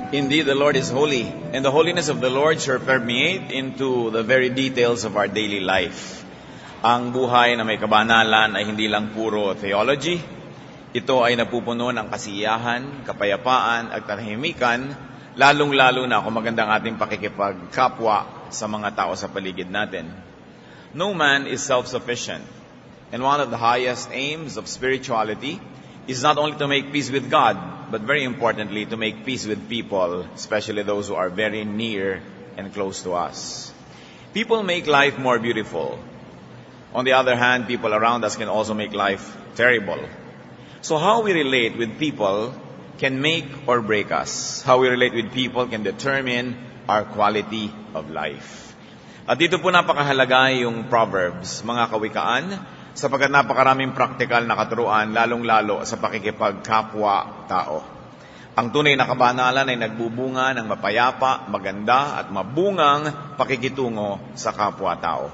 Indeed, the Lord is holy, and the holiness of the Lord shall permeate into the very details of our daily life. Ang buhay na may kabanalan ay hindi lang puro theology. Ito ay napupuno ng kasiyahan, kapayapaan at katahimikan, lalong-lalo na kung magandang ating pakikipagkapwa sa mga tao sa paligid natin. No man is self-sufficient, and one of the highest aims of spirituality is not only to make peace with God, but very importantly, to make peace with people, especially those who are very near and close to us. People make life more beautiful. On the other hand, people around us can also make life terrible. So how we relate with people can make or break us. How we relate with people can determine our quality of life. At dito po napakahalaga yung Proverbs, mga kawikaan, sapagkat napakaraming praktikal na katuruan, lalong-lalo sa pakikipagkapwa-tao. Ang tunay na kabanalan ay nagbubunga ng mapayapa, maganda at mabungang pakikitungo sa kapwa-tao.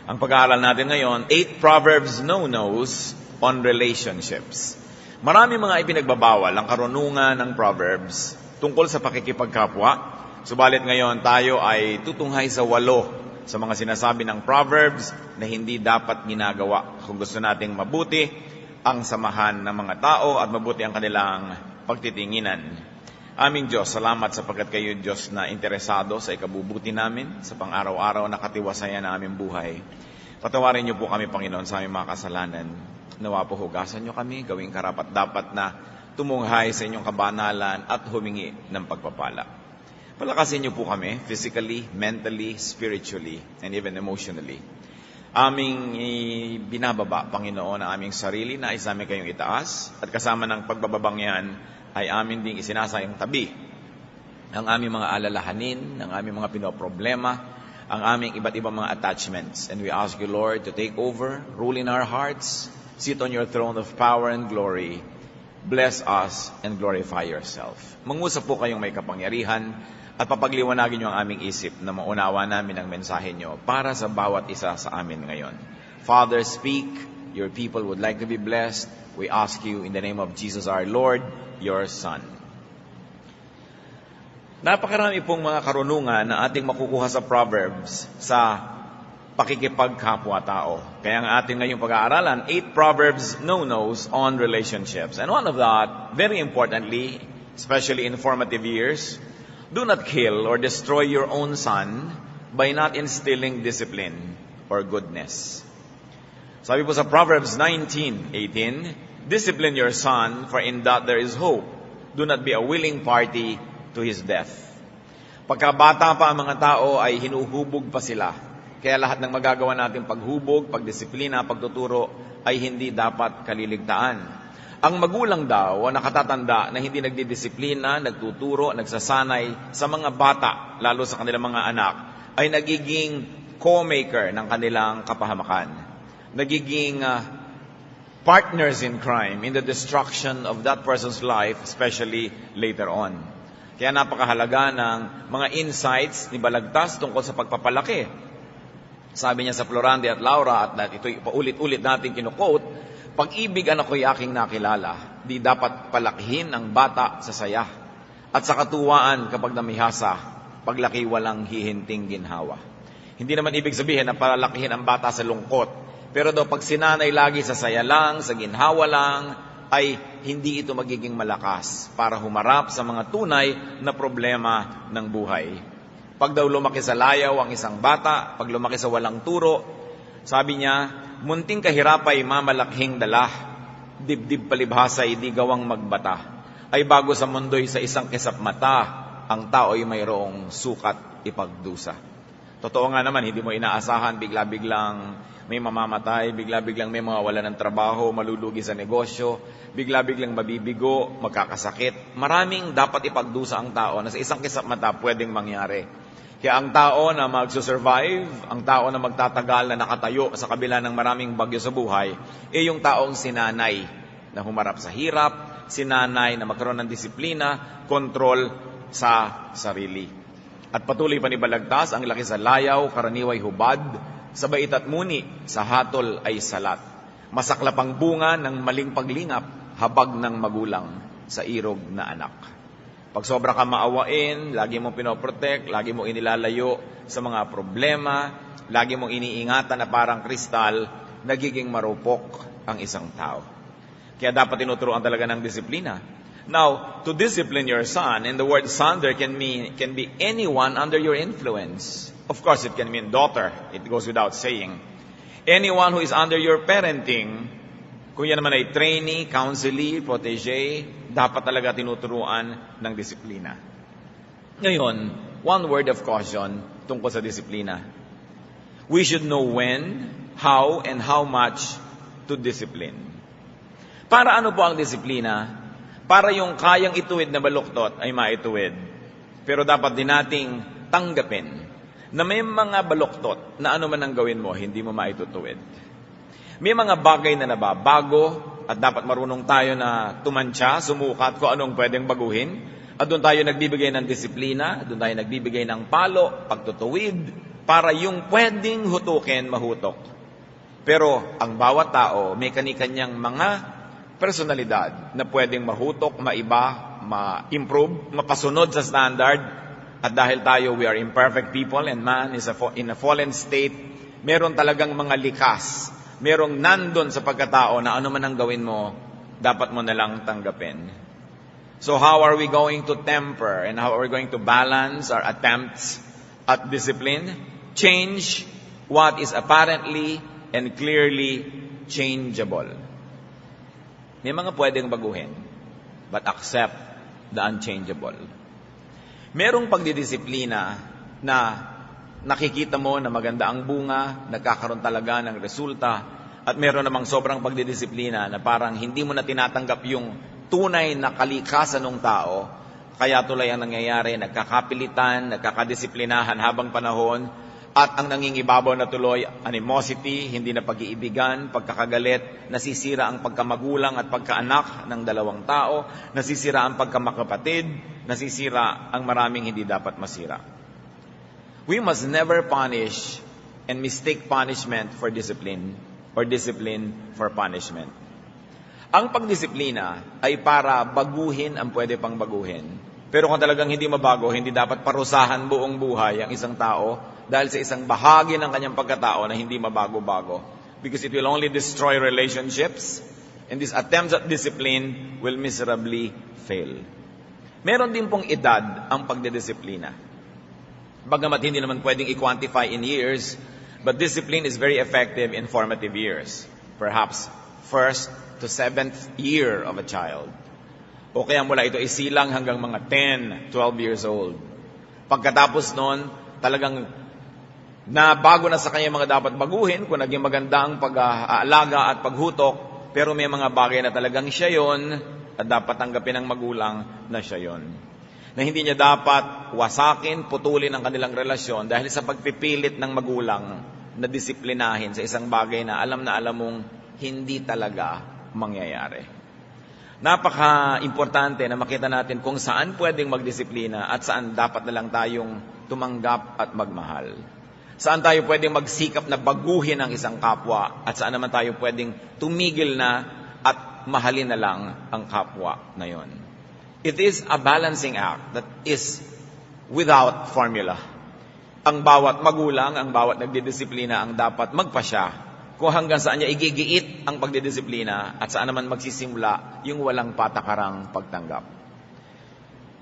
Ang pag-aaral natin ngayon, 8 Proverbs no-nos on relationships. Marami mga ipinagbabawal ang karunungan ng Proverbs tungkol sa pakikipagkapwa, subalit ngayon tayo ay tutunghay sa 8 sa mga sinasabi ng Proverbs na hindi dapat ginagawa kung gusto nating mabuti ang samahan ng mga tao at mabuti ang kanilang pagtitinginan. Aming Diyos, salamat sapagkat kayo Diyos na interesado sa ikabubuti namin, sa pang-araw-araw na katiwasayan na aming buhay. Patawarin niyo po kami, Panginoon, sa aming mga kasalanan. Nawa po hugasan niyo kami, gawing karapat-dapat na tumunghay sa inyong kabanalan at humingi ng pagpapala. Palakasin niyo po kami physically, mentally, spiritually, and even emotionally. Aming binababa, Panginoon, ang aming sarili na isa kayong itaas at kasama ng pagbababang yan ay amin ding isinasayang tabi ang aming mga alalahanin, ang aming mga pinoproblema, ang aming iba't ibang mga attachments. And we ask you, Lord, to take over, rule in our hearts, sit on your throne of power and glory, bless us and glorify yourself. Mangusap po kayong may kapangyarihan at papagliwanagin niyo ang aming isip na maunawa namin ang mensahe niyo para sa bawat isa sa amin ngayon. Father, speak. Your people would like to be blessed. We ask you in the name of Jesus our Lord, your Son. Napakarami pong mga karunungan na ating makukuha sa Proverbs sa pakikipagkapwa-tao. Kaya ang ating ngayong pag-aaralan, 8 Proverbs no-nos on relationships. And one of that, very importantly, especially in formative years, do not kill or destroy your own son by not instilling discipline or goodness. Sabi po sa Proverbs 19:18, discipline your son, for in that there is hope. Do not be a willing party to his death. Pagkabata pa ang mga tao ay hinuhubog pa sila. Kaya lahat ng magagawa natin paghubog, pagdisiplina, pagtuturo ay hindi dapat kaliligtaan. Ang magulang daw ang nakatatanda na hindi nagdidisiplina, nagtuturo, nagsasanay sa mga bata, lalo sa kanilang mga anak, ay nagiging co-maker ng kanilang kapahamakan. Nagiging partners in crime, in the destruction of that person's life, especially later on. Kaya napakahalaga ng mga insights ni Balagtas tungkol sa pagpapalaki. Sabi niya sa Florante at Laura, at ito'y paulit-ulit natin kinuquote, pag-ibig ang ako'y aking nakilala, di dapat palakihin ang bata sa saya. At sa katuwaan kapag namihasa, paglaki walang hihinting ginhawa. Hindi naman ibig sabihin na palakihin ang bata sa lungkot. Pero daw pag sinanay lagi sa saya lang, sa ginhawa lang, ay hindi ito magiging malakas para humarap sa mga tunay na problema ng buhay. Pag daw lumaki sa layaw ang isang bata, pag lumaki sa walang turo, sabi niya, munting kahirapay mamalakhing dala, dibdib palibhasay di gawang magbata. Ay bago sa mundo'y sa isang kisap mata, ang tao'y mayroong sukat ipagdusa. Totoo nga naman, hindi mo inaasahan, bigla-biglang may mamamatay, bigla-biglang may mawawala ng trabaho, malulugi sa negosyo, bigla-biglang mabibigo, magkakasakit. Maraming dapat ipagdusa ang tao na sa isang kisap mata pwedeng mangyari. Kaya ang tao na magsusurvive, ang tao na magtatagal na nakatayo sa kabila ng maraming bagyo sa buhay, yung taong sinanay na humarap sa hirap, sinanay na magkaroon ng disiplina, kontrol sa sarili. At patuloy pa ni Balagtas, ang laki sa layaw, karaniway hubad, sa bait at muni, sa hatol ay salat. Masaklap ang bunga ng maling paglingap, habag ng magulang sa irog na anak. Pag sobra ka maawain, lagi mong pinoprotect, lagi mong inilalayo sa mga problema, lagi mong iniingatan na parang kristal, nagiging marupok ang isang tao. Kaya dapat tinuturuan talaga ng disiplina. Now, to discipline your son, and the word son there can be anyone under your influence. Of course, it can mean daughter. It goes without saying. Anyone who is under your parenting, kung yan naman ay trainee, counselee, protege, dapat talaga tinuturuan ng disiplina. Ngayon, one word of caution tungkol sa disiplina. We should know when, how, and how much to discipline. Para ano po ang disiplina? Para yung kayang ituwid na baluktot ay maituwid. Pero dapat din nating tanggapin na may mga baluktot na ano man ang gawin mo, hindi mo maitutuwid. May mga bagay na nababago at dapat marunong tayo na tumantya, sumukat kung anong pwedeng baguhin. At doon tayo nagbibigay ng disiplina, doon tayo nagbibigay ng palo, pagtutuwid, para yung pwedeng hutukin, mahutok. Pero ang bawat tao may kani-kanyang mga personalidad na pwedeng mahutok, maiba, ma-improve, mapasunod sa standard. At dahil tayo, we are imperfect people and man is in a fallen state, meron talagang mga likas. Merong nandun sa pagkatao na ano man ang gawin mo, dapat mo nalang tanggapin. So how are we going to temper and how are we going to balance our attempts at discipline? Change what is apparently and clearly changeable. May mga pwedeng baguhin, but accept the unchangeable. Merong pagdidisiplina na nakikita mo na maganda ang bunga, nagkakaroon talaga ng resulta, at meron namang sobrang pagdidisiplina na parang hindi mo na tinatanggap yung tunay na kalikasan ng tao, kaya tuloy ang nangyayari, nagkakapilitan, nagkakadisiplinahan habang panahon, at ang nangingibabaw na tuloy, animosity, hindi na pag-iibigan, pagkakagalit, nasisira ang pagkamagulang at pagkaanak ng dalawang tao, nasisira ang pagkamakapatid, nasisira ang maraming hindi dapat masira. We must never punish and mistake punishment for discipline or discipline for punishment. Ang pagdisiplina ay para baguhin ang pwede pang baguhin. Pero kung talagang hindi mabago, hindi dapat parusahan buong buhay ang isang tao dahil sa isang bahagi ng kanyang pagkatao na hindi mabago-bago. Because it will only destroy relationships and these attempts at discipline will miserably fail. Meron din pong edad ang pagdidisiplina. Bagamat hindi naman pwedeng i-quantify in years, but discipline is very effective in formative years. Perhaps 1st to 7th year of a child. O kaya mula ito isilang hanggang mga 10, 12 years old. Pagkatapos nun, talagang nabago na sa kanya mga dapat baguhin kung naging maganda ang pag-aalaga at paghutok, pero may mga bagay na talagang siya yon at dapat tanggapin ng magulang na siya yon. Na hindi niya dapat wasakin, putulin ang kanilang relasyon dahil sa pagpipilit ng magulang na disiplinahin sa isang bagay na alam mong hindi talaga mangyayari. Napaka-importante na makita natin kung saan pwedeng magdisiplina at saan dapat na lang tayong tumanggap at magmahal. Saan tayo pwedeng magsikap na baguhin ang isang kapwa at saan naman tayo pwedeng tumigil na at mahalin na lang ang kapwa na yon. It is a balancing act that is without formula. Ang bawat magulang, ang bawat nagdidisiplina ang dapat magpasya kung hanggang saan niya igigiit ang pagdidisiplina at saan naman magsisimula yung walang patakarang pagtanggap.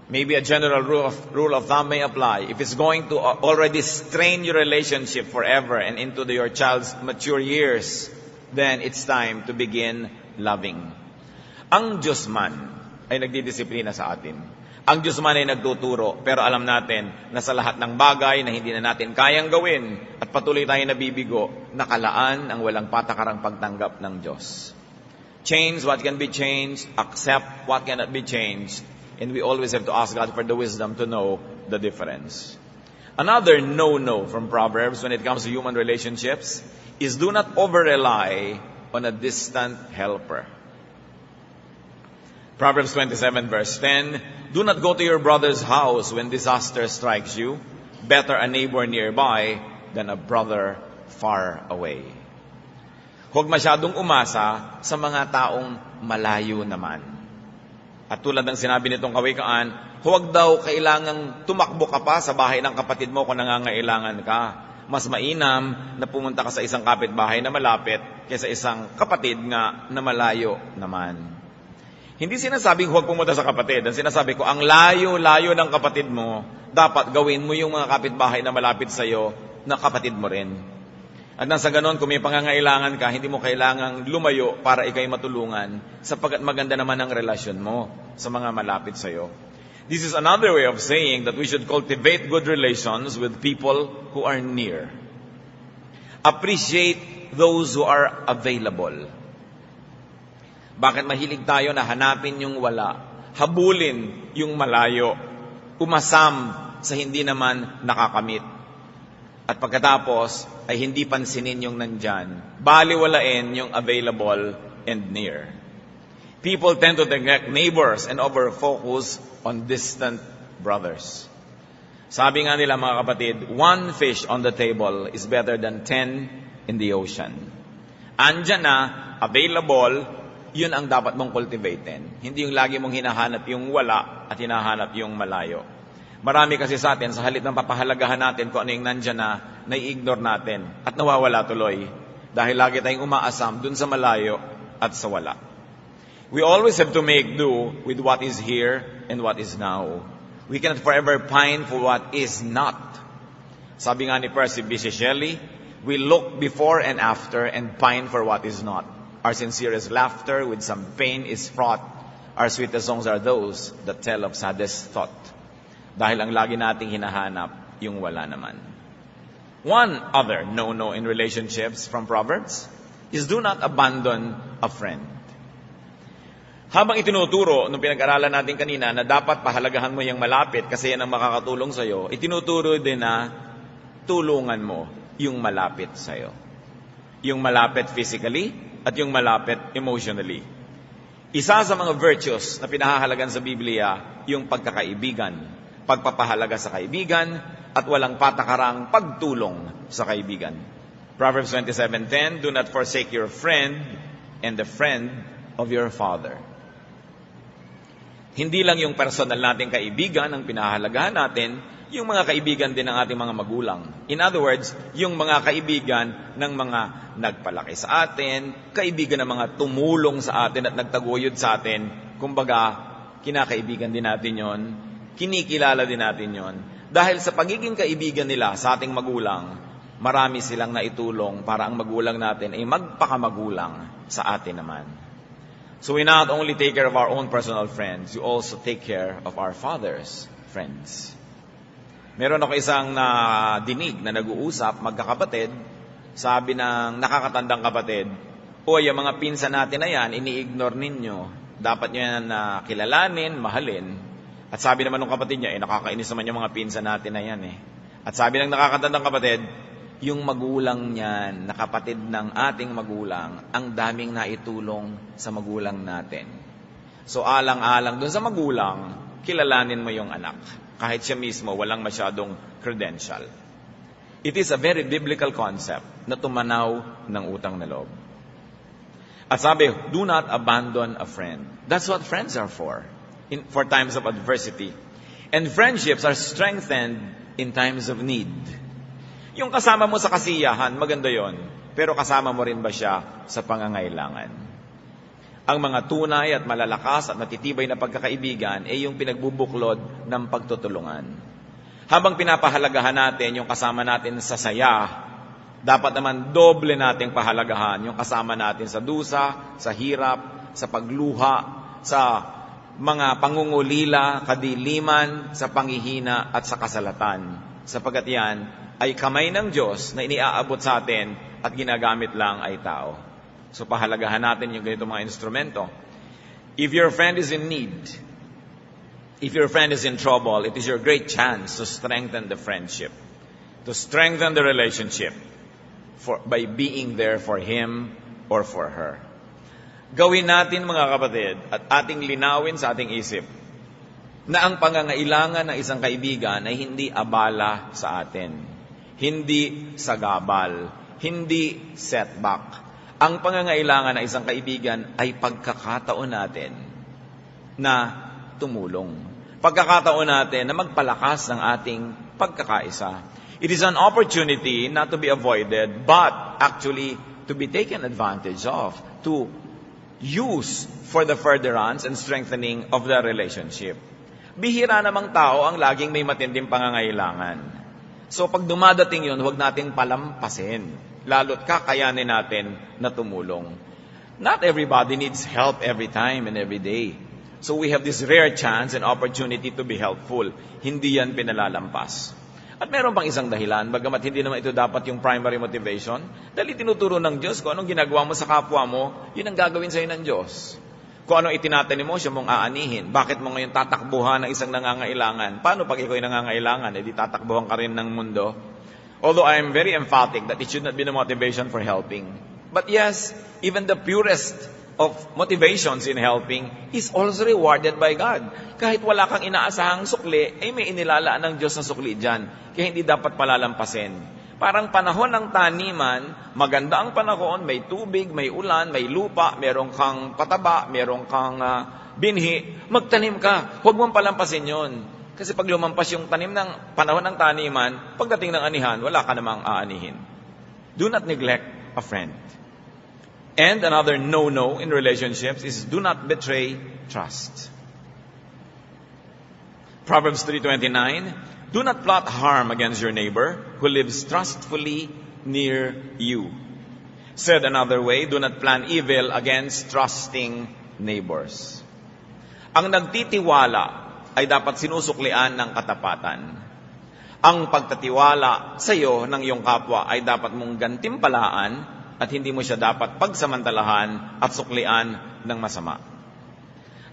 Maybe a general rule of thumb may apply. If it's going to already strain your relationship forever and into your child's mature years, then it's time to begin loving. Ang Diyos man ay nagdidisiplina sa atin. Ang Diyos man ay nagtuturo, pero alam natin na sa lahat ng bagay na hindi na natin kayang gawin at patuloy tayo nabibigo, nakalaan ang walang patakarang pagtanggap ng Diyos. Change what can be changed, accept what cannot be changed, and we always have to ask God for the wisdom to know the difference. Another no-no from Proverbs when it comes to human relationships is do not over-rely on a distant helper. Proverbs 27 verse 10, do not go to your brother's house when disaster strikes you. Better a neighbor nearby than a brother far away. Huwag masyadong umasa sa mga taong malayo naman. At tulad ng sinabi nitong kawikaan, huwag daw kailangang tumakbo ka pa sa bahay ng kapatid mo kung nangangailangan ka. Mas mainam na pumunta ka sa isang kapitbahay na malapit kaysa isang kapatid nga na malayo naman. Hindi sinasabing huwag pumunta sa kapatid. Ang sinasabi ko, ang layo-layo ng kapatid mo, dapat gawin mo yung mga kapitbahay na malapit sa iyo na kapatid mo rin. At nang sa ganon, kung may pangangailangan ka, hindi mo kailangang lumayo para ikay matulungan sapagkat maganda naman ang relasyon mo sa mga malapit sa iyo. This is another way of saying that we should cultivate good relations with people who are near. Appreciate those who are available. Bakit mahilig tayo na hanapin yung wala, habulin yung malayo, umasam sa hindi naman nakakamit. At pagkatapos ay hindi pansinin yung nandyan, baliwalain yung available and near. People tend to neglect neighbors and over-focus on distant brothers. Sabi nga nila mga kapatid, 1 fish on the table is better than 10 in the ocean. Andyan na, available, yun ang dapat mong cultivatin. Hindi yung lagi mong hinahanap yung wala at hinahanap yung malayo. Marami kasi sa atin, sa halip ng papahalagahan natin kung ano yung nandyan na, nai-ignore natin at nawawala tuloy. Dahil lagi tayong umaasam dun sa malayo at sa wala. We always have to make do with what is here and what is now. We cannot forever pine for what is not. Sabi nga ni Percy B.C. Shelley, we look before and after and pine for what is not. Our sincerest laughter with some pain is fraught. Our sweetest songs are those that tell of saddest thought. Dahil ang lagi nating hinahanap, yung wala naman. One other no-no in relationships from Proverbs is do not abandon a friend. Habang itinuturo, nung pinag-aralan natin kanina, na dapat pahalagahan mo yung malapit kasi yan ang makakatulong sa'yo, itinuturo din na tulungan mo yung malapit sa'yo. Yung malapit physically at yung malapit emotionally. Isa sa mga virtues na pinahahalagan sa Biblia, yung pagkakaibigan, pagpapahalaga sa kaibigan, at walang patakarang pagtulong sa kaibigan. Proverbs 27:10, do not forsake your friend and the friend of your father. Hindi lang yung personal nating kaibigan ang pinahahalagahan natin, yung mga kaibigan din ng ating mga magulang. In other words, yung mga kaibigan ng mga nagpalaki sa atin, kaibigan ng mga tumulong sa atin at nagtaguyod sa atin. Kumbaga, kinakaibigan din natin yon, kinikilala din natin yon. Dahil sa pagiging kaibigan nila sa ating magulang, marami silang naitulong para ang magulang natin ay magpakamagulang sa atin naman. So we not only take care of our own personal friends, you also take care of our Father's friends. Meron ako isang dinig na nag-uusap, magkakapatid, sabi ng nakakatandang kapatid, yung mga pinsan natin na yan, ini-ignore ninyo. Dapat nyo yan kilalanin, mahalin. At sabi naman ng kapatid niya, nakakainis naman yung mga pinsan natin na yan . At sabi ng nakakatandang kapatid, yung magulang niyan, na kapatid ng ating magulang, ang daming naitulong sa magulang natin. So alang-alang dun sa magulang, kilalanin mo yung anak. Kahit siya mismo, walang masyadong credential. It is a very biblical concept na tumanaw ng utang na loob. At sabi, do not abandon a friend. That's what friends are for times of adversity. And friendships are strengthened in times of need. Yung kasama mo sa kasiyahan, maganda yon. Pero kasama mo rin ba siya sa pangangailangan? Ang mga tunay at malalakas at matitibay na pagkakaibigan ay yung pinagbubuklod ng pagtutulungan. Habang pinapahalagahan natin yung kasama natin sa saya, dapat naman doble nating pahalagahan yung kasama natin sa dusa, sa hirap, sa pagluha, sa mga pangungulila, kadiliman, sa panghihina at sa kasalatan. Sapagat yan ay kamay ng Diyos na iniaabot sa atin at ginagamit lang ay tao. So pahalagahan natin yung ganito mga instrumento. If your friend is in need, if your friend is in trouble, it is your great chance to strengthen the friendship, to strengthen the relationship by being there for him or for her. Gawin natin mga kapatid at ating linawin sa ating isip na ang pangangailangan ng isang kaibigan ay hindi abala sa atin. Hindi sagabal, hindi setback. Ang pangangailangan ng isang kaibigan ay pagkakataon natin na tumulong. Pagkakataon natin na magpalakas ng ating pagkakaisa. It is an opportunity not to be avoided, but actually to be taken advantage of, to use for the furtherance and strengthening of the relationship. Bihira namang tao ang laging may matinding pangangailangan. So pag dumadating yun, huwag nating palampasin. Lalo't kakayanin natin na tumulong. Not everybody needs help every time and every day. So we have this rare chance and opportunity to be helpful. Hindi yan pinalalampas. At meron pang isang dahilan, bagamat hindi naman ito dapat yung primary motivation, dahil tinuturo ng Diyos kung anong ginagawa mo sa kapwa mo, yun ang gagawin sa'yo ng Diyos. Kung anong itinatanim mo, siya mong aanihin. Bakit mo ngayon tatakbuhan ng isang nangangailangan? Paano pag ikaw ay nangangailangan? Di tatakbuhan ka rin ng mundo? Although I am very emphatic that it should not be the motivation for helping. But yes, even the purest of motivations in helping is also rewarded by God. Kahit wala kang inaasahang sukli, ay may inilalaan ng Diyos na sukli dyan. Kaya hindi dapat palalampasin. Parang panahon ng taniman, maganda ang panahon, may tubig, may ulan, may lupa, merong kang pataba, merong kang binhi, magtanim ka. Huwag mong palampasin yon. Kasi pag lumampas yung tanim ng panahon ng taniman, pagdating ng anihan, wala ka namang aanihin. Do not neglect a friend. And another no-no in relationships is do not betray trust. Proverbs 3:29, do not plot harm against your neighbor who lives trustfully near you. Said another way, do not plan evil against trusting neighbors. Ang nagtitiwala ay dapat sinusuklian ng katapatan. Ang pagtatiwala sa iyo ng iyong kapwa ay dapat mong gantimpalaan at hindi mo siya dapat pagsamantalahan at suklian ng masama.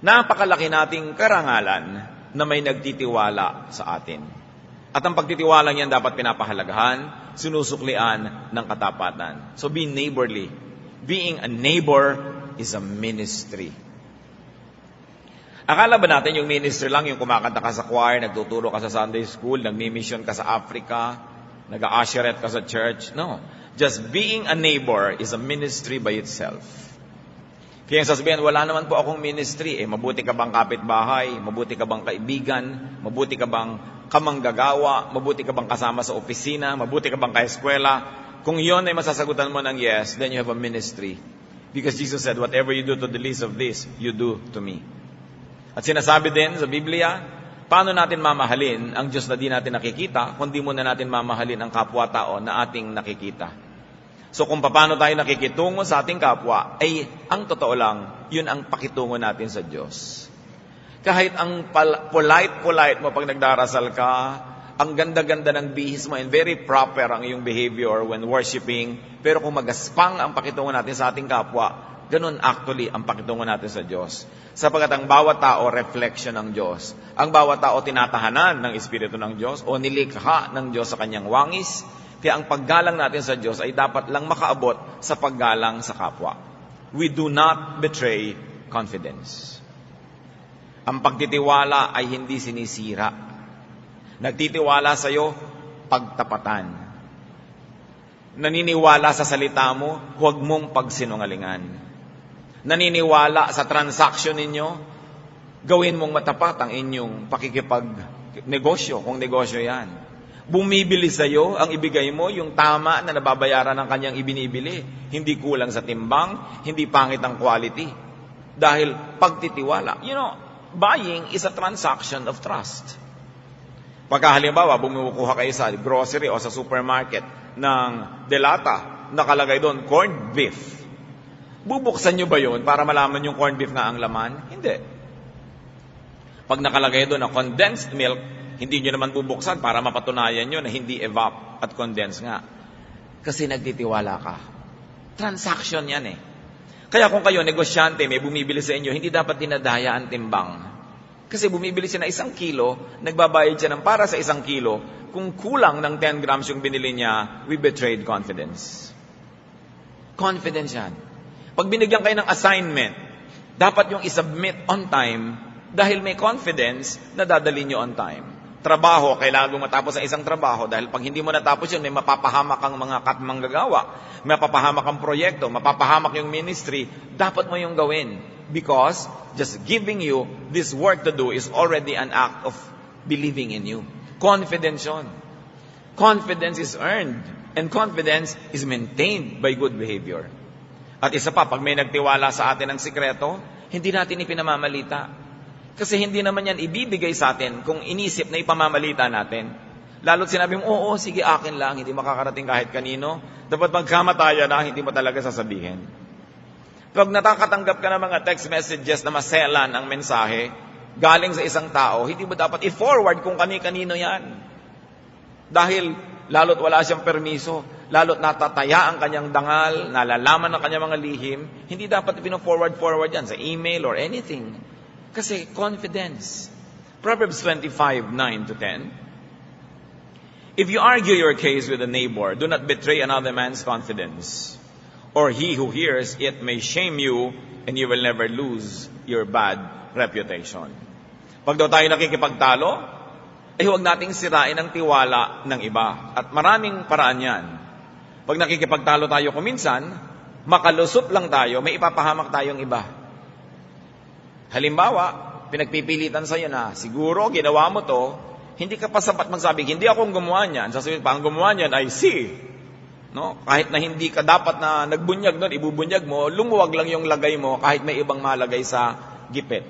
Napakalaki nating karangalan na may nagtitiwala sa atin. At ang pagtitiwala niyan dapat pinapahalagahan, sinusuklian ng katapatan. So be neighborly. Being a neighbor is a ministry. Akala ba natin yung ministry lang, yung kumakanta ka sa choir, nagtuturo ka sa Sunday school, nagmi-mission ka sa Africa, nag-a-usherette ka sa church? No. Just being a neighbor is a ministry by itself. Kaya sasabihin, wala naman po akong ministry. Mabuti ka bang kapitbahay? Mabuti ka bang kaibigan? Mabuti ka bang kamanggagawa? Mabuti ka bang kasama sa opisina? Mabuti ka bang kaeskwela? Kung yon ay masasagutan mo ng yes, then you have a ministry. Because Jesus said, whatever you do to the least of this, you do to me. At sinasabi din sa Biblia, paano natin mamahalin ang Diyos na di natin nakikita, kung di muna natin mamahalin ang kapwa-tao na ating nakikita. So kung paano tayo nakikitungo sa ating kapwa, ay ang totoo lang, yun ang pakitungo natin sa Diyos. Kahit ang polite mo pag nagdarasal ka, ang ganda-ganda ng bihis mo and very proper ang iyong behavior when worshiping, pero kung magaspang ang pakitungo natin sa ating kapwa, ganun actually ang pakitungo natin sa Diyos. Sapagkat ang bawat tao, reflection ng Diyos. Ang bawat tao, tinatahanan ng Espiritu ng Diyos o nilikha ng Diyos sa kanyang wangis. Kaya ang paggalang natin sa Diyos ay dapat lang makaabot sa paggalang sa kapwa. We do not betray confidence. Ang pagtitiwala ay hindi sinisira. Nagtitiwala sa iyo, pagtapatan. Naniniwala sa salita mo, huwag mong pagsinungalingan. Naniniwala sa transaction ninyo, gawin mong matapat ang inyong pakikipagnegosyo, kung negosyo yan. Bumibili sa iyo, ang ibigay mo, yung tama na nababayaran ng kanyang ibinibili. Hindi kulang sa timbang, hindi pangit ang quality. Dahil pagtitiwala. Buying is a transaction of trust. Pagka halimbawa, bumukuha kayo sa grocery o sa supermarket ng delata, nakalagay doon, corned beef. Bubuksan nyo ba yun para malaman yung corned beef nga ang laman? Hindi. Pag nakalagay doon na condensed milk, hindi nyo naman bubuksan para mapatunayan nyo na hindi evap at condensed nga. Kasi nagtitiwala ka. Transaction yan eh. Kaya kung kayo, negosyante, may bumibili sa inyo, hindi dapat dinadaya ang timbang. Kasi bumibili siya na 1 kilo, nagbabayad siya ng para sa 1 kilo, kung kulang ng 10 grams yung binili niya, we betrayed confidence. Confidence yan. Pag binigyan kayo ng assignment, dapat yung isubmit on time dahil may confidence na dadali nyo on time. Trabaho, kailangan mo matapos ang isang trabaho dahil pag hindi mo natapos yun, may mapapahamak ang mga manggagawa, may mapapahamak ang proyekto, mapapahamak yung ministry, dapat mo yung gawin. Because just giving you this work to do is already an act of believing in you. Confidence yun. Confidence is earned. And confidence is maintained by good behavior. At isa pa, pag may nagtiwala sa atin ng sikreto, hindi natin ipinamamalita. Kasi hindi naman yan ibibigay sa atin kung inisip na ipamamalita natin. Lalo't sinabi mo, oo, sige, akin lang, hindi makakarating kahit kanino. Dapat magkamatayan na, hindi mo talaga sasabihin. Pag nakakatanggap ka ng mga text messages na maselan ang mensahe, galing sa isang tao, hindi mo dapat i-forward kung kani-kanino yan. Dahil lalo't wala siyang permiso, lalo't natataya ang kanyang dangal, nalalaman ang kanyang mga lihim, hindi dapat pino-forward yan sa email or anything. Kasi confidence. Proverbs 25:9-10. If you argue your case with a neighbor, do not betray another man's confidence. Or he who hears it may shame you, and you will never lose your bad reputation. Pag daw tayo nakikipagtalo, ay huwag nating sirain ang tiwala ng iba. At maraming paraan yan. Pag nakikipagtalo tayo kuminsan, makalusot lang tayo, may ipapahamak tayong iba. Halimbawa, pinagpipilitan sa'yo na, siguro ginawa mo to, hindi ka pa sapat magsabi, hindi akong gumawa niyan. Sasabihin pa, ang gumawa niyan ay si. No? Kahit na hindi ka dapat na nagbunyag nun, ibubunyag mo, lumuwag lang yung lagay mo kahit may ibang malagay sa gipit.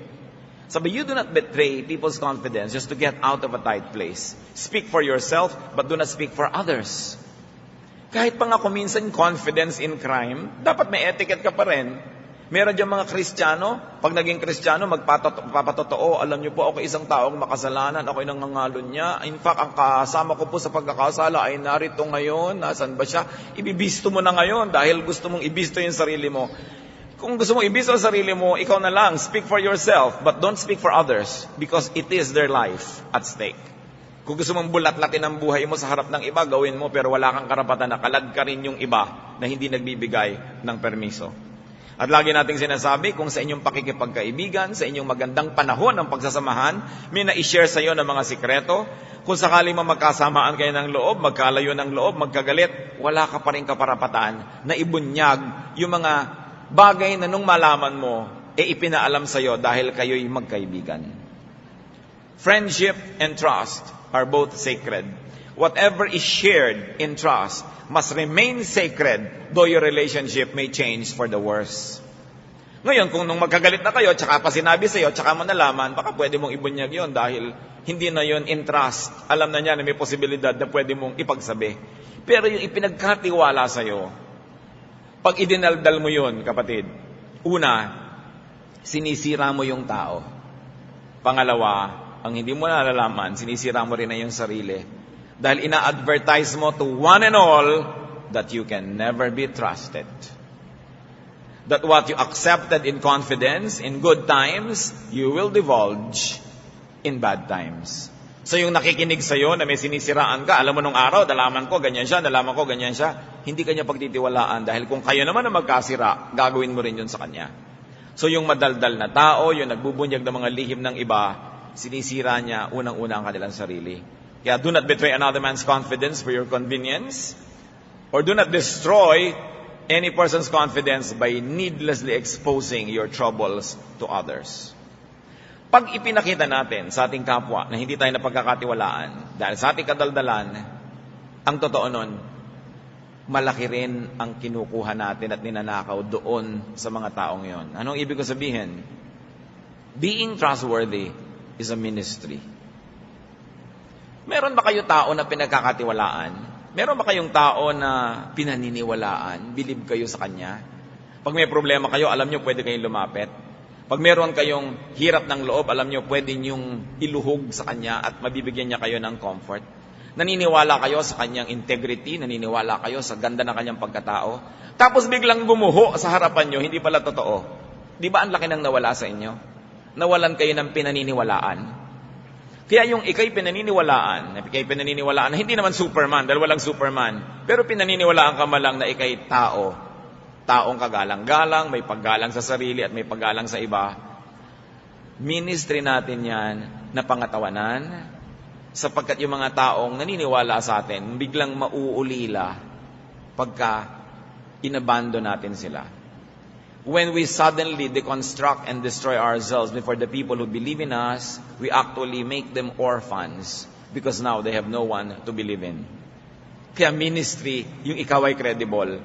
Sabi, you do not betray people's confidence just to get out of a tight place. Speak for yourself, but do not speak for others. Kahit pa nga kuminsan confidence in crime, dapat may etiquette ka pa rin. Meron dyan mga Kristiyano, pag naging Kristiyano, magpapatotoo, alam niyo po, ako isang taong makasalanan, ako'y nangangalon niya. In fact, ang kasama ko po sa pagkakasala ay narito ngayon, nasan ba siya? Ibibisto mo na ngayon dahil gusto mong ibisto yung sarili mo. Kung gusto mong ibisto ang sarili mo, ikaw na lang, speak for yourself, but don't speak for others because it is their life at stake. Kung gusto mong bulat-latin ang buhay mo sa harap ng iba, gawin mo, pero wala kang karapatan na kalad ka rin yung iba na hindi nagbibigay ng permiso. At lagi nating sinasabi, kung sa inyong pakikipagkaibigan, sa inyong magandang panahon ng pagsasamahan, may na-share sa iyo ng mga sikreto, kung sakaling magkasamaan kayo ng loob, magkalayo ng loob, magkagalit, wala ka pa rin kaparapatan na ibunyag yung mga bagay na nung malaman mo, ipinaalam sa iyo dahil kayo'y magkaibigan. Friendship and trust are both sacred. Whatever is shared in trust must remain sacred, though your relationship may change for the worse. Ngayon, kung nung magkagalit na kayo, tsaka pa sinabi sa'yo, tsaka mo nalaman, baka pwede mong ibunyag yon dahil hindi na yon in trust. Alam na niya na may posibilidad na pwede mong ipagsabi. Pero yung ipinagkatiwala sa'yo, pag idinaldal mo yon, kapatid, una, sinisira mo yung tao. Pangalawa, ang hindi mo nalalaman, sinisira mo rin na yung sarili. Dahil ina-advertise mo to one and all that you can never be trusted. That what you accepted in confidence, in good times, you will divulge in bad times. So yung nakikinig sa'yo na may sinisiraan ka, alam mo nung araw, nalaman ko, ganyan siya, hindi kanya pagtitiwalaan. Dahil kung kayo naman ang magkasira, gagawin mo rin yun sa kanya. So yung madaldal na tao, yung nagbubunyag ng mga lihim ng iba, sinisira niya unang-una ang kanilang sarili. Kaya do not betray another man's confidence for your convenience, or do not destroy any person's confidence by needlessly exposing your troubles to others. Pag ipinakita natin sa ating kapwa na hindi tayo napagkakatiwalaan dahil sa ating kadaldalan, ang totoo nun, malaki rin ang kinukuha natin at ninanakaw doon sa mga taong yon. Anong ibig ko sabihin? Being trustworthy is a ministry. Meron ba kayo tao na pinagkakatiwalaan? Meron ba kayong tao na pinaniniwalaan? Believe kayo sa kanya? Pag may problema kayo, alam nyo pwede kayong lumapit. Pag meron kayong hirap ng loob, alam nyo pwede nyong iluhog sa kanya at mabibigyan niya kayo ng comfort. Naniniwala kayo sa kanyang integrity, naniniwala kayo sa ganda ng kanyang pagkatao. Tapos biglang gumuho sa harapan nyo, hindi pala totoo. Di ba ang laki nang nawala sa inyo? Nawalan kayo ng pinaniniwalaan. Kaya yung ikay pinaniniwalaan na hindi naman Superman, dahil walang Superman, pero pinaniniwalaan ka malang na ikay tao, taong kagalang-galang, may paggalang sa sarili at may paggalang sa iba. Ministry natin yan na pangatawanan, sapagkat yung mga taong naniniwala sa atin, biglang mauulila pagka inabando natin sila. When we suddenly deconstruct and destroy ourselves before the people who believe in us, we actually make them orphans because now they have no one to believe in. Kaya ministry, yung ikaw ay credible.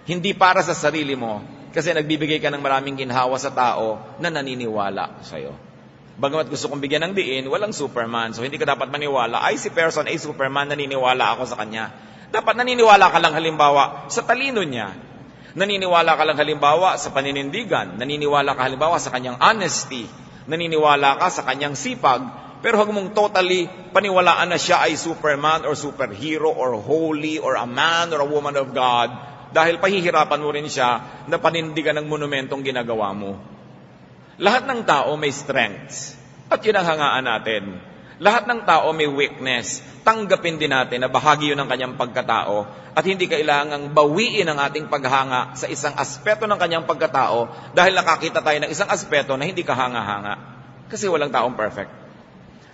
Hindi para sa sarili mo, kasi nagbibigay ka ng maraming ginhawa sa tao na naniniwala sa'yo. Bagamat gusto kong bigyan ng diin, walang Superman. So hindi ka dapat maniwala, ay si person ay Superman, naniniwala ako sa kanya. Dapat naniniwala ka lang halimbawa sa talino niya. Naniniwala ka lang halimbawa sa paninindigan. Naniniwala ka halimbawa sa kanyang honesty. Naniniwala ka sa kanyang sipag. Pero huwag mong totally paniwalaan na siya ay Superman or superhero or holy or a man or a woman of God. Dahil pahihirapan mo rin siya na panindigan ng monumentong ginagawa mo. Lahat ng tao may strengths. At yun ang hangaan natin. Lahat ng tao may weakness. Tanggapin din natin na bahagi yun ng kanyang pagkatao. At hindi kailangang bawiin ang ating paghanga sa isang aspeto ng kanyang pagkatao dahil nakakita tayo ng isang aspeto na hindi kahanga-hanga. Kasi walang taong perfect.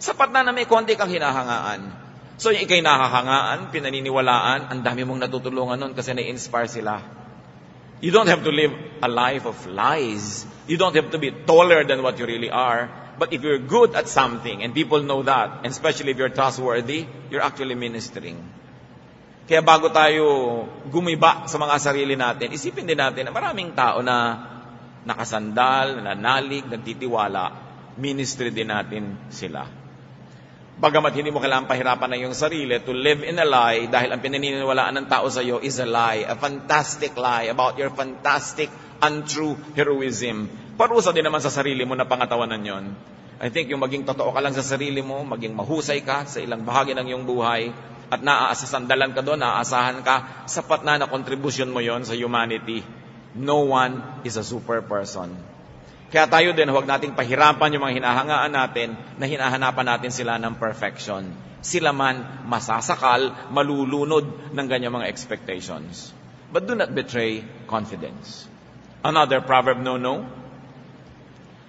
Sapat na may konti kang hinahangaan. So yung ikay nahahangaan, pinaniniwalaan, ang dami mong natutulungan nun kasi na-inspire sila. You don't have to live a life of lies. You don't have to be taller than what you really are. But if you're good at something, and people know that, and especially if you're trustworthy, you're actually ministering. Kaya bago tayo gumiba sa mga sarili natin, isipin din natin na maraming tao na nakasandal, nanalig, nagtitiwala, ministry din natin sila. Bagamat hindi mo kailangan pahirapan na yung sarili to live in a lie dahil ang pinaniniwalaan ng tao sa iyo is a lie, a fantastic lie about your fantastic, untrue heroism. Parusa din naman sa sarili mo na pangatawanan yon. I think yung maging totoo ka lang sa sarili mo, maging mahusay ka sa ilang bahagi ng iyong buhay, at naaasasandalan ka doon, naaasahan ka, sapat na kontribusyon mo yon sa humanity. No one is a super person. Kaya tayo din, huwag nating pahirapan yung mga hinahangaan natin na hinahanapan natin sila ng perfection. Sila man masasakal, malulunod ng ganyang mga expectations. But do not betray confidence. Another proverb, no.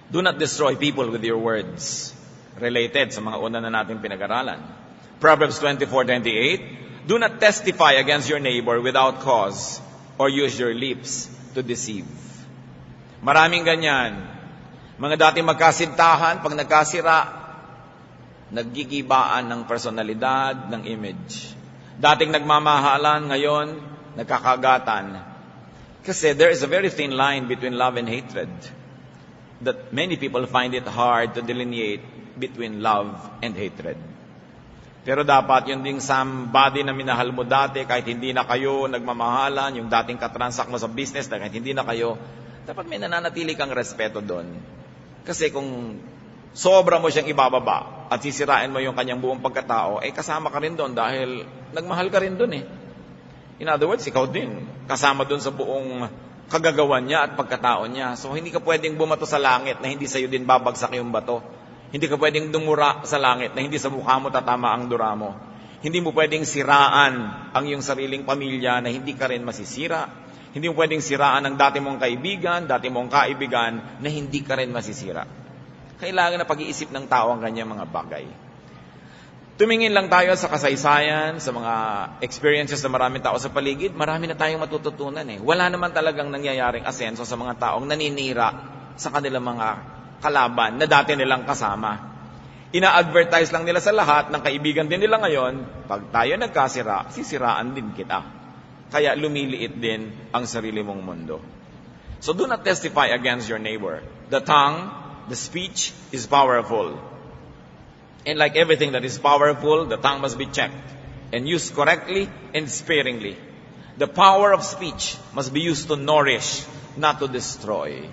Do not destroy people with your words. Related sa mga una na natin pinag-aralan. Proverbs 24:28, do not testify against your neighbor without cause or use your lips to deceive. Maraming ganyan. Mga dating magkasintahan, pag nagkasira, naggigibaan ng personalidad, ng image. Dating nagmamahalan, ngayon, nagkakagatan. Kasi there is a very thin line between love and hatred that many people find it hard to delineate between love and hatred. Pero dapat yung ding somebody na minahal mo dati, kahit hindi na kayo nagmamahalan, yung dating katransak mo sa business, kahit hindi na kayo, dapat may nananatili kang respeto doon. Kasi kung sobra mo siyang ibababa at sisirain mo yung kanyang buong pagkatao, kasama ka rin doon dahil nagmahal ka rin doon eh. In other words, ikaw din. Kasama doon sa buong kagagawan niya at pagkatao niya. So hindi ka pwedeng bumato sa langit na hindi sa'yo din babagsak yung bato. Hindi ka pwedeng dumura sa langit na hindi sa mukha mo tatama ang dura mo. Hindi mo pwedeng siraan ang iyong sariling pamilya na hindi ka rin masisira. Hindi mo pwedeng siraan ang dati mong kaibigan, dati mong kaibigan na hindi ka rin masisira. Kailangan na pag-iisip ng tao ang kanyang mga bagay. Tumingin lang tayo sa kasaysayan, sa mga experiences na maraming tao sa paligid, marami na tayong matututunan eh. Wala naman talagang nangyayaring asenso sa mga taong naninira sa kanilang mga kalaban na dati nilang kasama. Ina-advertise lang nila sa lahat ng kaibigan din nila ngayon, pag tayo nagkasira, sisiraan din kita. Kaya lumiliit din ang sarili mong mundo. So do not testify against your neighbor. The tongue, the speech is powerful. And like everything that is powerful, the tongue must be checked and used correctly and sparingly. The power of speech must be used to nourish, not to destroy.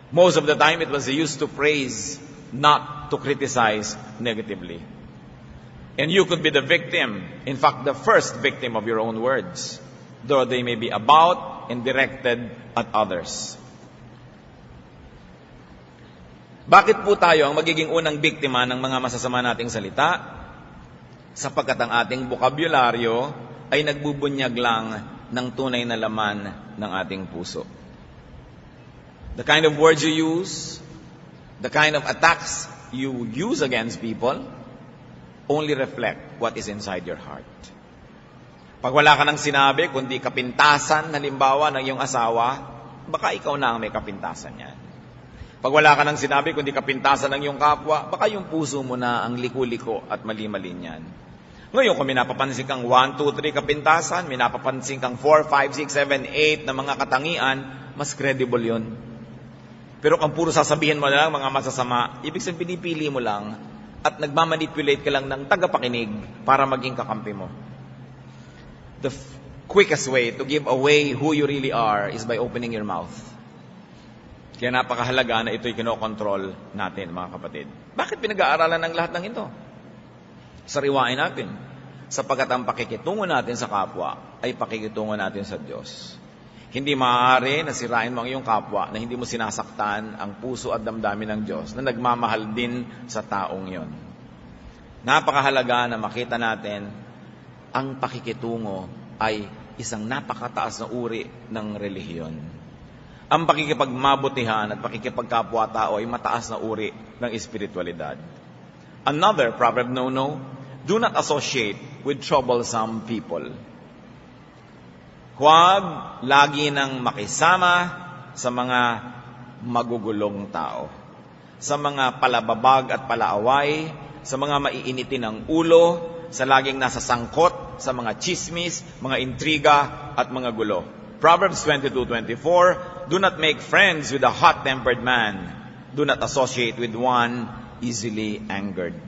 Most of the time it was used to praise, not to criticize negatively. And you could be the victim, in fact the first victim of your own words, though they may be about and directed at others. Bakit po tayo ang magiging unang biktima ng mga masasama nating salita? Sapagkat ang ating bokabularyo ay nagbubunyag lang ng tunay na laman ng ating puso. The kind of words you use, the kind of attacks you use against people, only reflect what is inside your heart. Pag wala ka nang sinabi, kundi kapintasan, halimbawa, ng iyong asawa, baka ikaw na ang may kapintasan yan. Pag wala ka nang sinabi, kundi kapintasan ng iyong kapwa, baka yung puso mo na ang liku-liko at mali-mali niyan. Ngayon, kung minapapansin kang 1, 2, 3 kapintasan, minapapansin kang 4, 5, 6, 7, 8 na mga katangian, mas credible yun. Pero kung puro sasabihin mo na lang mga masasama, ibig sabihin pinipili mo lang at nagmamanipulate ka lang ng tagapakinig para maging kakampi mo. The quickest way to give away who you really are is by opening your mouth. Kaya napakahalaga na ito'y kinokontrol natin, mga kapatid. Bakit pinag-aaralan ng lahat ng ito? Sariwain natin. Sapagkat ang pakikitungo natin sa kapwa ay pakikitungo natin sa Diyos. Hindi maaari na sirain mo ang iyong kapwa na hindi mo sinasaktan ang puso at damdamin ng Diyos na nagmamahal din sa taong yon. Napakahalaga na makita natin ang pakikitungo ay isang napakataas na uri ng relihiyon. Ang pakikipagmabutihan at pakikipagkapwa-tao ay mataas na uri ng espiritualidad. Another proverb no, do not associate with troublesome people. Huwag lagi nang makisama sa mga magugulong tao, sa mga palababag at palaaway, sa mga maiinitin ng ulo, sa laging nasa sangkot, sa mga chismis, mga intriga at mga gulo. Proverbs 22:24, do not make friends with a hot-tempered man. Do not associate with one easily angered.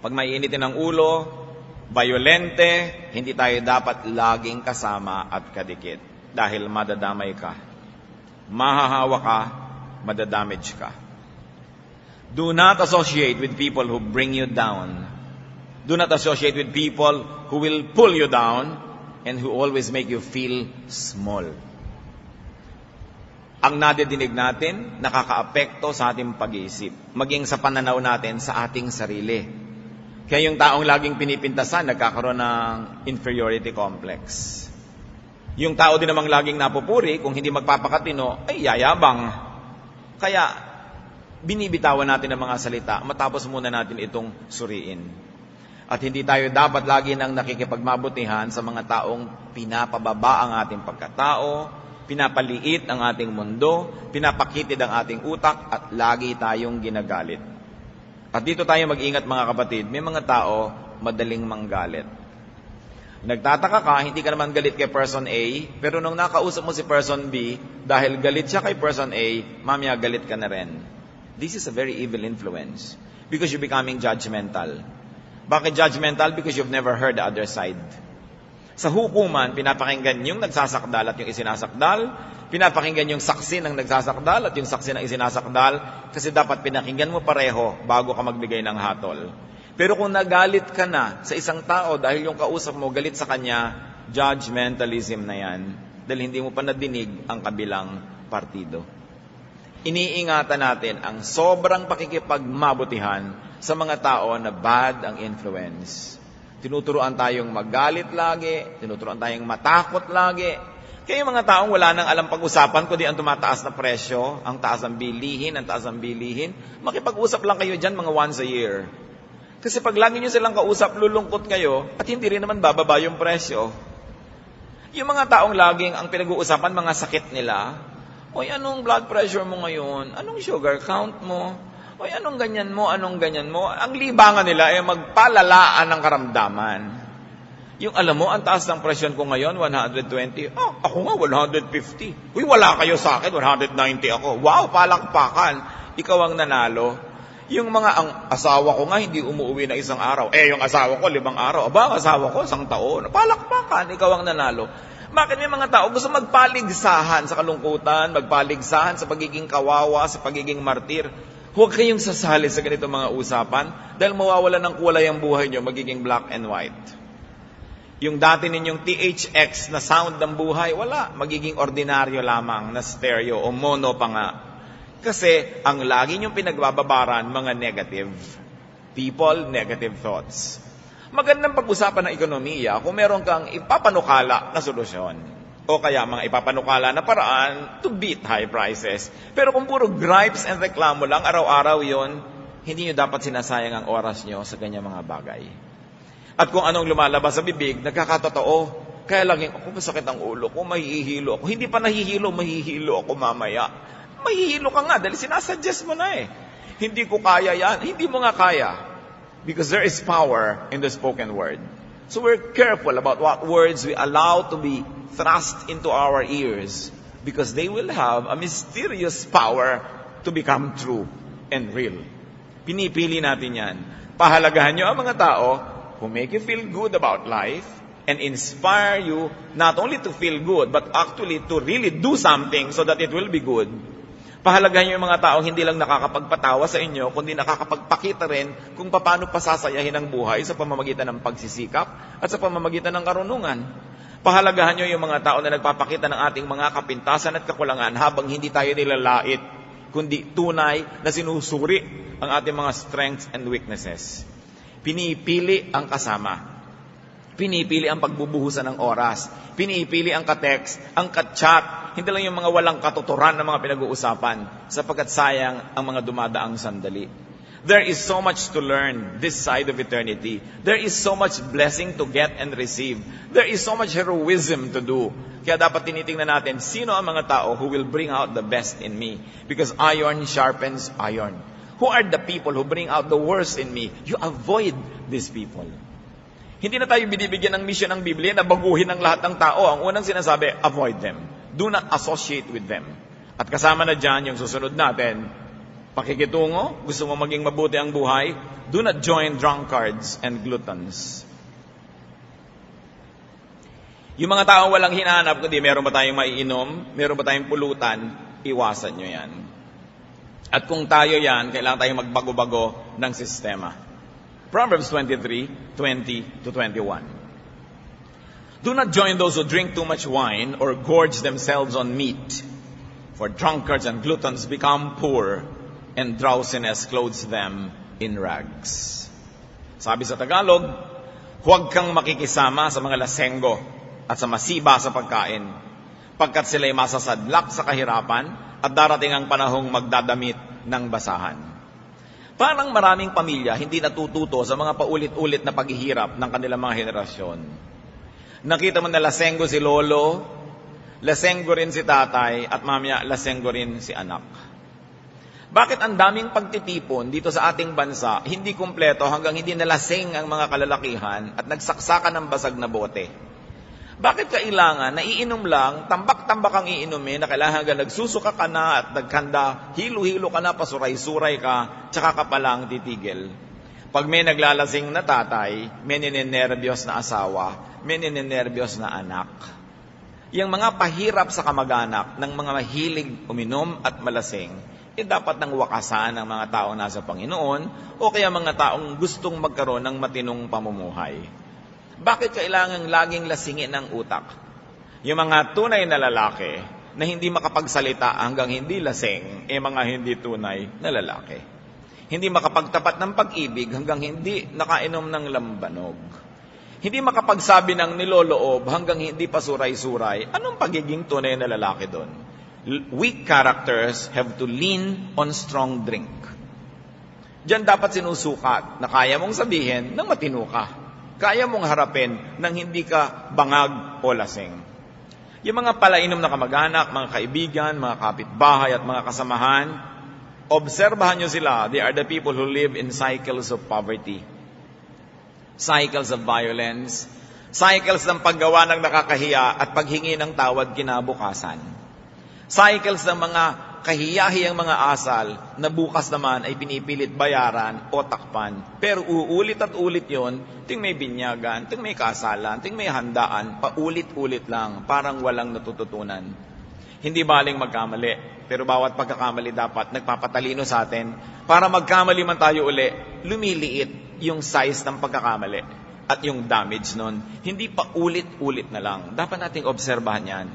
Pag maiinitin ng ulo, violente, hindi tayo dapat laging kasama at kadikit. Dahil madadamay ka. Mahahawa ka, madadamage ka. Do not associate with people who bring you down. Do not associate with people who will pull you down and who always make you feel small. Ang nadidinig natin, nakakaapekto sa ating pag-iisip, maging sa pananaw natin sa ating sarili. Kaya yung taong laging pinipintasan, nagkakaroon ng inferiority complex. Yung tao din namang laging napupuri, kung hindi magpapakatino, ay yayabang. Kaya, binibitawan natin ang mga salita, matapos muna natin itong suriin. At hindi tayo dapat lagi nang nakikipagmabutihan sa mga taong pinapababa ang ating pagkatao, pinapaliit ang ating mundo, pinapakitid ang ating utak, at lagi tayong ginagalit. At dito tayo mag-ingat, mga kapatid, may mga tao madaling manggalit. Nagtataka ka, hindi ka naman galit kay person A, pero nung nakausap mo si person B, dahil galit siya kay person A, mamaya galit ka na rin. This is a very evil influence because you're becoming judgmental. Bakit judgmental? Because you've never heard the other side. Sa hukuman, pinapakinggan yung nagsasakdal at yung isinasakdal. Pinapakinggan yung saksi ng nagsasakdal at yung saksi ng isinasakdal. Kasi dapat pinakinggan mo pareho bago ka magbigay ng hatol. Pero kung nagalit ka na sa isang tao dahil yung kausap mo galit sa kanya, judgmentalism na yan. Dahil hindi mo pa nadinig ang kabilang partido. Iniingatan natin ang sobrang pakikipagmabutihan sa mga tao na bad ang influence. Tinuturuan tayong magalit lagi, tinuturuan tayong matakot lagi. Kaya yung mga taong wala nang alam pag-usapan, kundi ang tumataas na presyo, ang taas ng bilihin, makipag-usap lang kayo dyan mga once a year. Kasi pag lagi nyo silang kausap, lulungkot kayo, at hindi rin naman bababa yung presyo. Yung mga taong laging ang pinag-uusapan, mga sakit nila, oy, anong blood pressure mo ngayon? Anong sugar count mo? Oy, anong ganyan mo? Ang libangan nila ay magpalalaan ng karamdaman. Yung alam mo, ang taas ng presyon ko ngayon, 120. Oh, ako nga, 150. Uy, wala kayo sa akin, 190 ako. Wow, palakpakan. Ikaw ang nanalo. Yung mga, ang asawa ko nga, hindi umuwi na isang araw. Yung asawa ko, 5 araw. Aba, ang asawa ko, 1 taon. Palakpakan, ikaw ang nanalo. Bakit may mga tao gusto magpaligsahan sa kalungkutan, magpaligsahan sa pagiging kawawa, sa pagiging martir? Huwag kayong sasali sa ganito mga usapan dahil mawawala ng kulay ang buhay nyo, magiging black and white. Yung dati ninyong THX na sound ng buhay, wala. Magiging ordinaryo lamang na stereo o mono pa nga. Kasi ang lagi nyong pinagbababaran, mga negative people, negative thoughts. Magandang pag-usapan ng ekonomiya kung meron kang ipapanukala na solusyon. O kaya mga ipapanukala na paraan to beat high prices. Pero kung puro gripes and reklamo lang, araw-araw yon, hindi nyo dapat sinasayang ang oras nyo sa ganyang mga bagay. At kung anong lumalabas sa bibig, nagkakatotoo. Kaya laging, ako masakit ang ulo ko, mahihilo ako. Hindi pa nahihilo, mahihilo ako mamaya. Mahihilo ka nga dahil sinasuggest mo na eh. Hindi ko kaya yan. Hindi mo nga kaya. Because there is power in the spoken word. So we're careful about what words we allow to be thrust into our ears. Because they will have a mysterious power to become true and real. Pinipili natin yan. Pahalagahan nyo ang mga tao who make you feel good about life and inspire you not only to feel good, but actually to really do something so that it will be good. Pahalagahan nyo yung mga taong hindi lang nakakapagpatawa sa inyo, kundi nakakapagpakita rin kung paano pasasayahin ang buhay sa pamamagitan ng pagsisikap at sa pamamagitan ng karunungan. Pahalagahan nyo yung mga tao na nagpapakita ng ating mga kapintasan at kakulangan habang hindi tayo nilalait, kundi tunay na sinusuri ang ating mga strengths and weaknesses. Pinipili ang kasama. Pinipili ang pagbubuhusan ng oras. Pinipili ang ka-text, ang ka-chat. Hindi lang yung mga walang katuturan ng mga pinag-uusapan sapagkat sayang ang mga dumadaang sandali. There is so much to learn this side of eternity. There is so much blessing to get and receive. There is so much heroism to do. Kaya dapat tinitingnan natin sino ang mga tao who will bring out the best in me. Because iron sharpens iron. Who are the people who bring out the worst in me? You avoid these people. Hindi na tayo binibigyan ng mission ng Biblia na baguhin ang lahat ng tao. Ang unang sinasabi, avoid them. Do not associate with them. At kasama na dyan yung susunod natin, pakikitungo, gusto mo maging mabuti ang buhay, do not join drunkards and gluttons. Yung mga taong walang hinahanap, kundi meron ba tayong maiinom, meron ba tayong pulutan, iwasan nyo yan. At kung tayo yan, kailangan tayong magbago-bago ng sistema. Proverbs 23:20-21. Do not join those who drink too much wine or gorge themselves on meat, for drunkards and gluttons become poor, and drowsiness clothes them in rags. Sabi sa Tagalog, huwag kang makikisama sa mga lasenggo at sa masiba sa pagkain, pagkat sila'y masasadlak sa kahirapan at darating ang panahong magdadamit ng basahan. Parang maraming pamilya hindi natututo sa mga paulit-ulit na paghihirap ng kanilang mga henerasyon. Nakita mo na lasenggo si lolo, lasenggo rin si tatay, at mamaya lasenggo rin si anak. Bakit ang daming pagtitipon dito sa ating bansa, hindi kumpleto hanggang hindi nalasing ang mga kalalakihan at nagsaksakan ng basag na bote? Bakit kailangan, naiinom lang, tambak-tambak ang iinumin, na kailangan hanggang nagsusuka ka na at nagkanda, hilo-hilo ka na, pasuray-suray ka, tsaka ka palang titigil. Pag may naglalasing na tatay, may ninenervyos na asawa, may ninenervyos na anak. Yung mga pahirap sa kamag-anak ng mga mahilig uminom at malasing, dapat nang wakasan ng mga taong nasa Panginoon o kaya mga taong gustong magkaroon ng matinong pamumuhay. Bakit kailangan laging lasingin ng utak? Yung mga tunay na lalaki na hindi makapagsalita hanggang hindi lasing, mga hindi tunay na lalaki. Hindi makapagtapat ng pag-ibig hanggang hindi nakainom ng lambanog. Hindi makapagsabi ng niloloob hanggang hindi pasuray-suray. Anong pagiging tunay na lalaki doon? Weak characters have to lean on strong drink. Diyan dapat sinusukat na kaya mong sabihin nang matino ka. Kaya mong harapin nang hindi ka bangag o lasing. Yung mga palainom na kamag-anak, mga kaibigan, mga kapitbahay at mga kasamahan, obserbahan nyo sila. They are the people who live in cycles of poverty, cycles of violence, cycles ng paggawa ng nakakahiya at paghingi ng tawad kinabukasan, cycles ng mga kahiyahiyang mga asal na bukas naman ay pinipilit bayaran o takpan. Pero uulit at ulit yon, ting may binyagan, ting may kasalan, ting may handaan, paulit-ulit lang, parang walang natututunan. Hindi baling magkamali, pero bawat pagkakamali dapat nagpapatalino sa atin para magkamali man tayo uli, lumiliit yung size ng pagkakamali at yung damage nun. Hindi pa ulit-ulit na lang. Dapat nating obserbahan yan.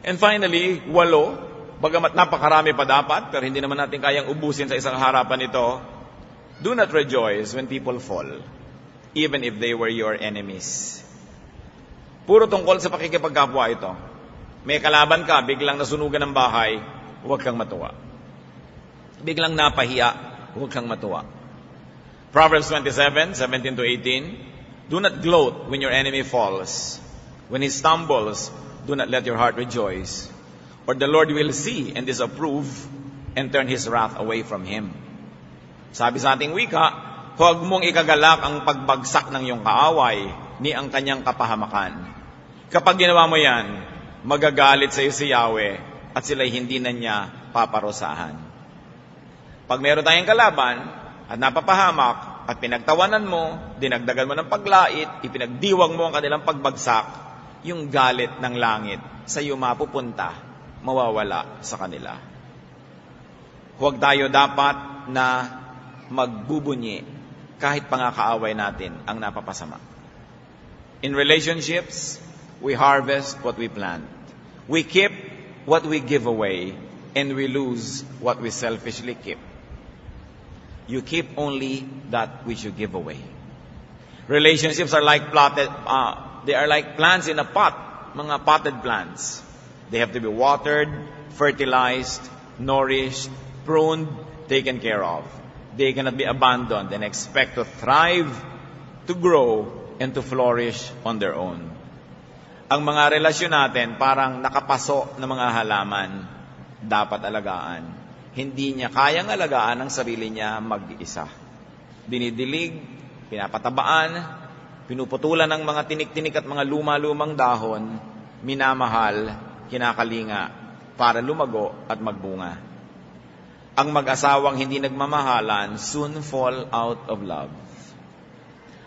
And finally, 8, bagamat napakarami pa dapat, pero hindi naman natin kayang ubusin sa isang harapan ito. Do not rejoice when people fall, even if they were your enemies. Puro tungkol sa pakikipagkapwa ito. May kalaban ka, biglang nasunugan ng bahay, huwag kang matuwa. Biglang napahiya, huwag kang matuwa. Proverbs 27:17-18, do not gloat when your enemy falls, When he stumbles, do not let your heart rejoice, or the Lord will see and disapprove and turn His wrath away from him. Sabi sa ating wika, huwag mong ikagalak ang pagbagsak ng iyong kaaway ni ang kanyang kapahamakan. Kapag ginawa mo yan, magagalit sa iyo si Yahweh at sila'y hindi na niya paparusahan. Pag meron tayong kalaban at napapahamak at pinagtawanan mo, dinagdagan mo ng paglait, ipinagdiwang mo ang kanilang pagbagsak, yung galit ng langit sa iyo mapupunta, mawawala sa kanila. Huwag tayo dapat na magbubunyi kahit pangakaaway natin ang napapasama. In relationships, we harvest what we plant. We keep what we give away, and we lose what we selfishly keep. You keep only that which you give away. Relationships are like they are like plants in a pot, mga potted plants. They have to be watered, fertilized, nourished, pruned, taken care of. They cannot be abandoned and expect to thrive, to grow, and to flourish on their own. Ang mga relasyon natin parang nakapaso na mga halaman, dapat alagaan. Hindi niya kayang alagaan ang sarili niya mag-isa. Dinidilig, pinapatabaan, pinuputulan ng mga tinik-tinik at mga luma-lumang dahon, minamahal, kinakalinga, para lumago at magbunga. Ang mag-asawang hindi nagmamahalan soon fall out of love.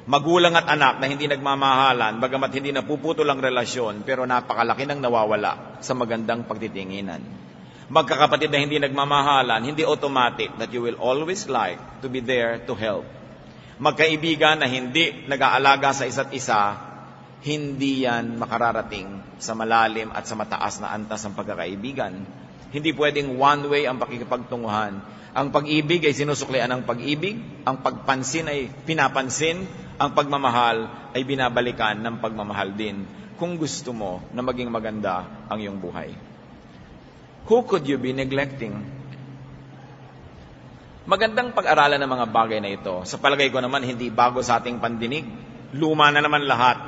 Magulang at anak na hindi nagmamahalan, bagamat hindi napuputol ang relasyon, pero napakalaki ng nawawala sa magandang pagtitinginan. Magkakapatid na hindi nagmamahalan, hindi automatic that you will always like to be there to help. Magkaibigan na hindi nag-aalaga sa isa't isa, hindi yan makararating sa malalim at sa mataas na antas ng pagkakaibigan. Hindi pwedeng one way ang pakikipagtunguhan. Ang pag-ibig ay sinusuklian ng pag-ibig, ang pagpansin ay pinapansin, ang pagmamahal ay binabalikan ng pagmamahal din kung gusto mo na maging maganda ang iyong buhay. Who could you be neglecting? Magandang pag-aralan ng mga bagay na ito. Sa palagay ko naman, hindi bago sa ating pandinig. Luma na naman lahat.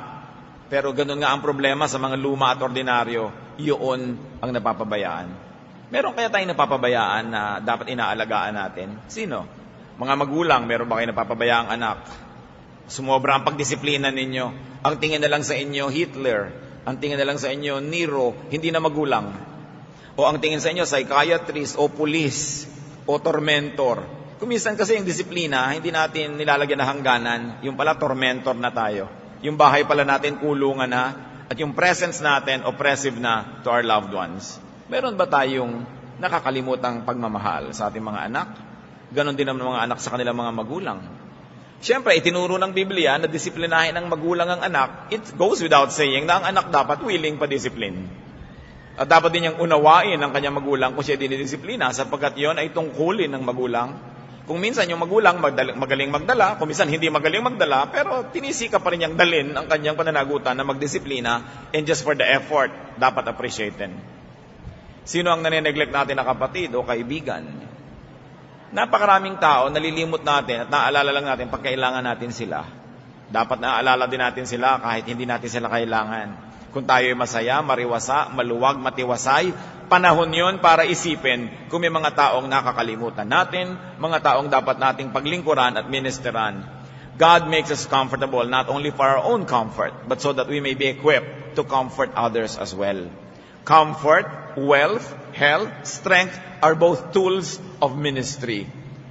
Pero ganun nga ang problema sa mga luma at ordinaryo, yun ang napapabayaan. Meron kaya tayong napapabayaan na dapat inaalagaan natin? Sino? Mga magulang, meron ba kayo napapabayaang anak? Sumobra ang pagdisiplina ninyo. Ang tingin na lang sa inyo, Hitler. Ang tingin na lang sa inyo, Nero. Hindi na magulang. O ang tingin sa inyo, psychiatrist o police o tormentor. Kuminsan kasi yung disiplina, hindi natin nilalagyan na hangganan. Yung pala, tormentor na tayo. Yung bahay pala natin, kulungan na. At yung presence natin, oppressive na to our loved ones. Meron ba tayong nakakalimutang pagmamahal sa ating mga anak? Ganon din ang mga anak sa kanilang mga magulang. Siyempre, itinuro ng Biblia na disiplinahin ng magulang ang anak. It goes without saying na ang anak dapat willing pa-discipline. At dapat din niyang unawain ang kanyang magulang kung siya dinidisiplina sapagkat yon ay tungkulin ng magulang. Kung minsan yung magulang magaling magdala, kung minsan hindi magaling magdala, pero tinisika pa rin niyang dalin ang kanyang pananagutan na magdisiplina, and just for the effort, dapat appreciated. Sino ang nanineglect natin na kapatid o kaibigan? Napakaraming tao, nalilimot natin at naaalala lang natin pag kailangan natin sila. Dapat naaalala din natin sila kahit hindi natin sila kailangan. Kung tayo ay masaya, mariwasa, maluwag, matiwasay, panahon yon para isipin kung may mga taong nakakalimutan natin, mga taong dapat nating paglingkuran at ministeran. God makes us comfortable not only for our own comfort, but so that we may be equipped to comfort others as well. Comfort, wealth, health, strength are both tools of ministry.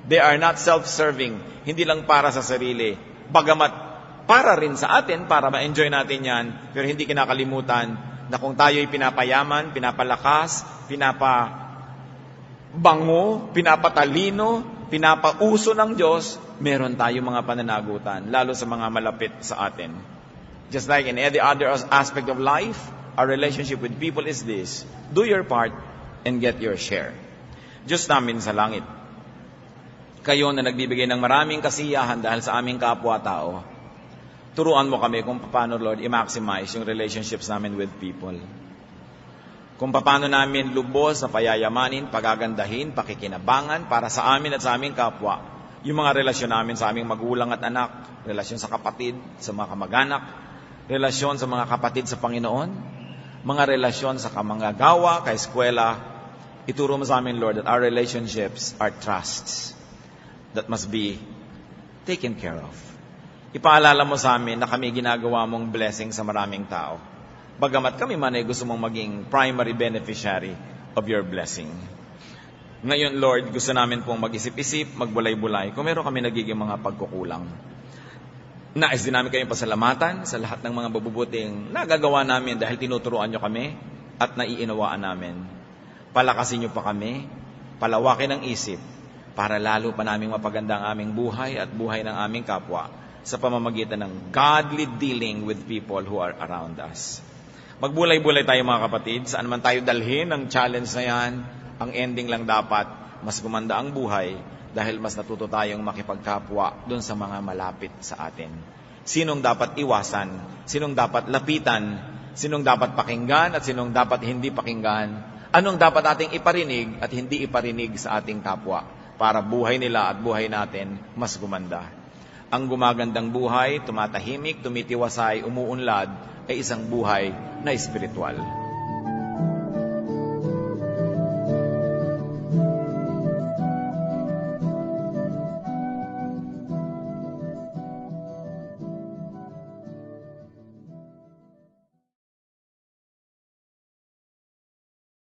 They are not self-serving, hindi lang para sa sarili. Bagamat para rin sa atin, para ma-enjoy natin yan, pero hindi kinakalimutan na kung tayo'y pinapayaman, pinapalakas, pinapabango, pinapatalino, pinapauso ng Diyos, meron tayong mga pananagutan, lalo sa mga malapit sa atin. Just like in any other aspect of life, our relationship with people is this: do your part and get your share. Diyos namin sa langit, kayo na nagbibigay ng maraming kasiyahan dahil sa aming kapwa-tao, turuan mo kami kung paano, Lord, i-maximize yung relationships namin with people. Kung paano namin lubos na payayamanin, pagagandahin, pakikinabangan para sa amin at sa aming kapwa, yung mga relasyon namin sa aming magulang at anak, relasyon sa kapatid, sa mga kamag-anak, relasyon sa mga kapatid sa Panginoon, mga relasyon sa kamanggagawa, kaeskwela. Ituro mo sa amin, Lord, that our relationships are trusts that must be taken care of. Ipaalala mo sa amin na kami ginagawa mong blessing sa maraming tao. Bagamat kami man ay gusto mong maging primary beneficiary of your blessing. Ngayon, Lord, gusto namin pong mag-isip-isip, magbulay-bulay, kung meron kami nagiging mga pagkukulang. Nais din namin kayong pasalamatan sa lahat ng mga mabubuting nagagawa namin dahil tinuturuan nyo kami at naiinawaan namin. Palakasin nyo pa kami, palawakin ang isip, para lalo pa naming mapaganda ang aming buhay at buhay ng aming kapwa sa pamamagitan ng godly dealing with people who are around us. Magbulay-bulay tayo mga kapatid, saan man tayo dalhin ang challenge na yan, ang ending lang dapat, mas gumanda ang buhay dahil mas natuto tayong makipagkapwa doon sa mga malapit sa atin. Sinong dapat iwasan, sinong dapat lapitan, sinong dapat pakinggan at sinong dapat hindi pakinggan, anong dapat ating iparinig at hindi iparinig sa ating kapwa para buhay nila at buhay natin mas gumanda. Ang gumagandang buhay, tumatahimik, tumitiwasay, umuunlad, ay isang buhay na espiritual.